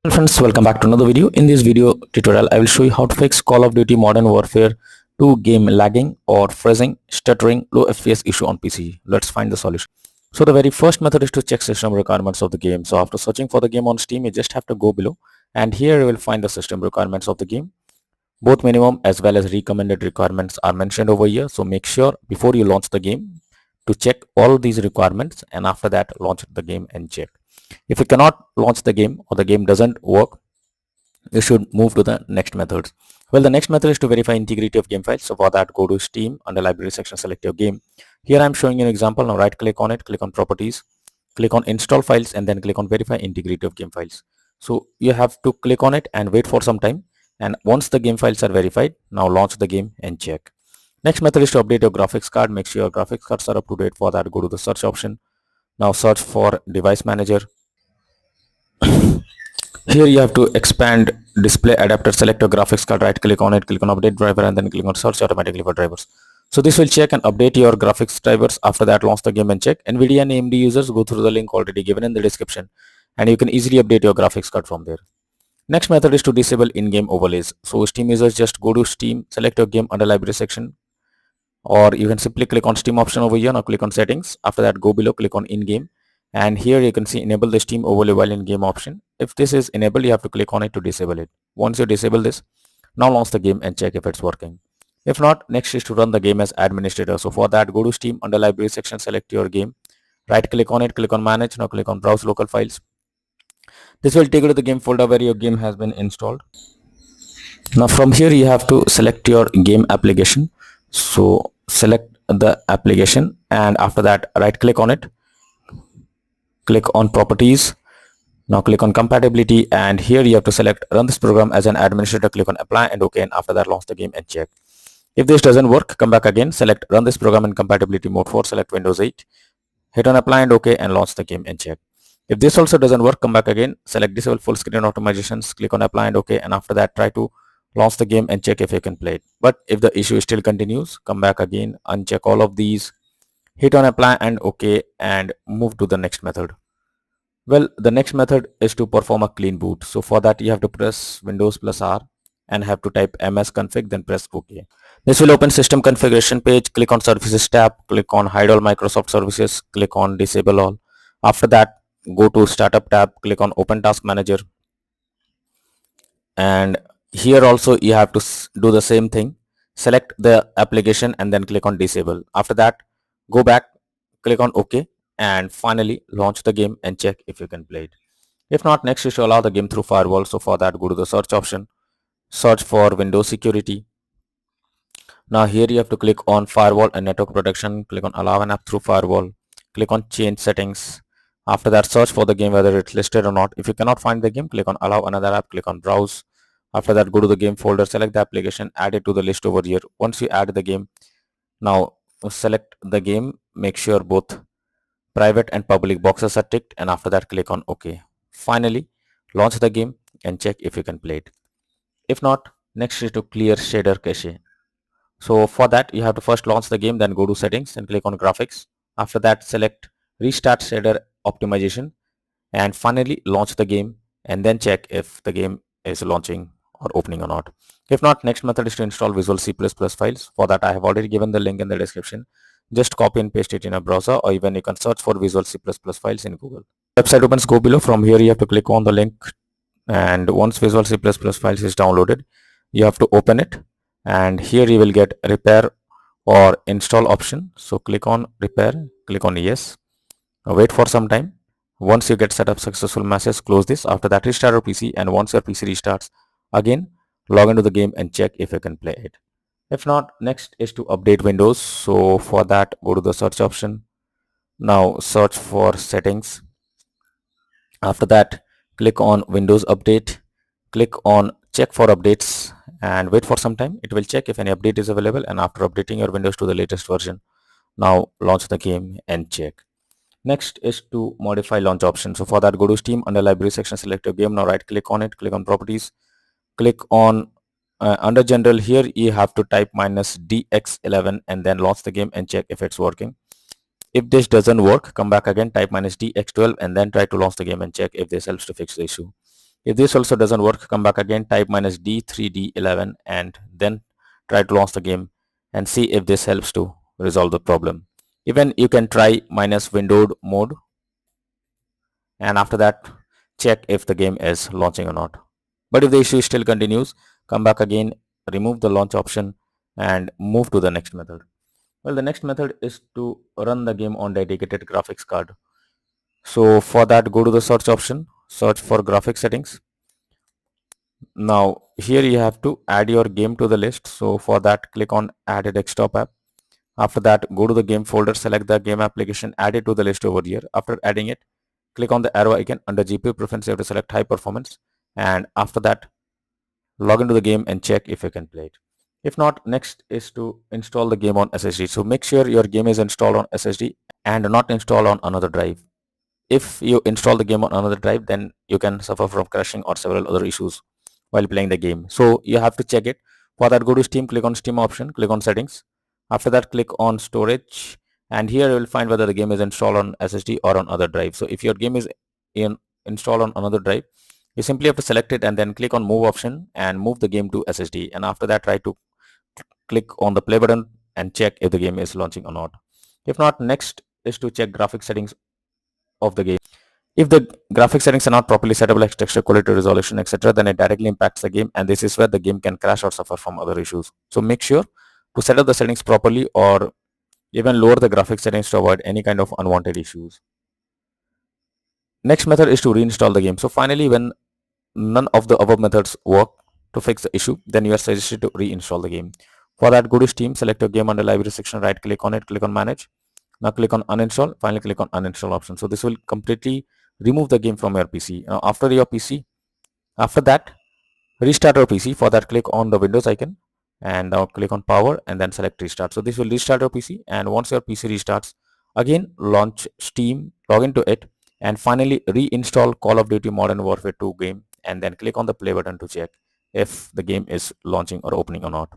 Hello friends, welcome back to another video. In this video tutorial, I will show you how to fix Call of Duty Modern Warfare 2 game lagging or freezing, stuttering, low FPS issue on PC. Let's find the solution. So the very first method is to check system requirements of the game. So after searching for the game on Steam, you just have to go below and here you will find the system requirements of the game. Both minimum as well as recommended requirements are mentioned over here. So make sure before you launch the game to check all these requirements and after that launch the game and check. If you cannot launch the game or the game doesn't work, you should move to the next method. Well, the next method is to verify integrity of game files. So for that, go to Steam, under library section, select your game. Here I'm showing you an example. Now right click on it, click on properties, click on install files and then click on verify integrity of game files. So you have to click on it and wait for some time. And once the game files are verified, now launch the game and check. Next method is to update your graphics card. Make sure your graphics cards are up to date. For that, go to the search option. Now search for device manager. Here you have to expand display adapter, select your graphics card, right click on it, click on update driver and then click on search automatically for drivers. So this will check and update your graphics drivers. After that, launch the game and check. NVIDIA and AMD users, go through the link already given in the description and you can easily update your graphics card from there. Next method is to disable in-game overlays. So Steam users, just go to Steam, select your game under library section, or you can simply click on Steam option over here. Now click on settings. After that, go below, click on in-game and here you can see enable the Steam overlay while in game option. If this is enabled, you have to click on it to disable it. Once you disable this, now launch the game and check if it's working. If not, next is to run the game as administrator. So for that, go to Steam, under library section, select your game, right click on it, click on manage. Now click on browse local files. This will take you to the game folder where your game has been installed. Now from here you have to select your game application. So select the application and after that right click on it, click on properties. Now click on compatibility and here you have to select run this program as an administrator, click on apply and OK, and after that launch the game and check. If this doesn't work, come back again, select run this program in compatibility mode 4, select Windows 8, hit on apply and OK and launch the game and check. If this also doesn't work, come back again, select disable full screen optimizations, click on apply and OK, and after that try to launch the game and check if you can play it. But if the issue still continues, come back again, uncheck all of these, hit on apply and OK and move to the next method. Well, the next method is to perform a clean boot. So for that you have to press Windows plus R and have to type msconfig, then press OK. This will open system configuration page. Click on services tab, click on hide all Microsoft services, click on disable all. After that, go to startup tab, click on open task manager and here also you have to do the same thing. Select the application and then click on disable. After that, go back, click on OK and finally launch the game and check if you can play it. If not, next is to allow the game through firewall. So for that, go to the search option, search for Windows security. Now here you have to click on firewall and network protection, click on allow an app through firewall, click on change settings. After that, search for the game whether it's listed or not. If you cannot find the game, click on allow another app, click on browse. After that, go to the game folder, select the application, add it to the list over here. Once you add the game, now select the game, make sure both private and public boxes are ticked and after that click on OK. Finally, launch the game and check if you can play it. If not, next is to clear shader cache. So for that, you have to first launch the game, then go to settings and click on graphics. After that, select restart shader optimization and finally launch the game and then check if the game is launching or opening or not. If not, next method is to install Visual C++ files. For that, I have already given the link in the description. Just copy and paste it in a browser or even you can search for Visual C++ files in Google. Website opens, go below. From here you have to click on the link and once Visual C++ files is downloaded, you have to open it and here you will get repair or install option. So click on repair, click on yes. Now wait for some time. Once you get set up successful message, close this. After that, restart your PC and once your PC restarts, again log into the game and check if you can play it. If not, next is to update Windows. So for that, go to the search option. Now search for settings. After that, click on Windows Update. Click on check for updates and wait for some time. It will check if any update is available and after updating your Windows to the latest version, now launch the game and check. Next is to modify launch option. So for that, go to Steam, under library section, select your game. Now right click on it, click on properties, click on under general. Here you have to type -dx11 and then launch the game and check if it's working. If this doesn't work, come back again, type -dx12 and then try to launch the game and check if this helps to fix the issue. If this also doesn't work, come back again, type minus D3D11 and then try to launch the game and see if this helps to resolve the problem. Even you can try minus windowed mode, and after that check if the game is launching or not. But if the issue still continues, come back again, remove the launch option and move to the next method. Well, the next method is to run the game on dedicated graphics card. So for that, go to the search option, search for graphics settings. Now here you have to add your game to the list. So for that, click on add a desktop app. After that, go to the game folder, select the game application, add it to the list over here. After adding it, click on the arrow icon. Under GPU preference, you have to select high performance, and after that log into the game and check if you can play it. If not, next is to install the game on SSD. So make sure your game is installed on SSD and not installed on another drive. If you install the game on another drive, then you can suffer from crashing or several other issues while playing the game. So you have to check it. For that, go to Steam, click on Steam option, click on settings. After that, click on storage, and here you will find whether the game is installed on SSD or on other drive. So if your game is installed on another drive, you simply have to select it and then click on move option and move the game to SSD, and after that try to click on the play button and check if the game is launching or not. If not, next is to check graphic settings of the game. If the graphic settings are not properly settable, like texture quality, resolution, etc., then it directly impacts the game, and this is where the game can crash or suffer from other issues. So make sure to set up the settings properly or even lower the graphic settings to avoid any kind of unwanted issues. Next method is to reinstall the game. So finally, when none of the above methods work to fix the issue, then you are suggested to reinstall the game. For that, go to Steam, select your game under library section, right click on it, click on manage. Now click on uninstall, finally click on uninstall option. So this will completely remove the game from your PC. Now after that, restart your PC. For that, click on the Windows icon and now click on power and then select restart. So this will restart your PC, and once your PC restarts, again launch Steam, log into it, and finally reinstall Call of Duty Modern Warfare 2 game and then click on the play button to check if the game is launching or opening or not.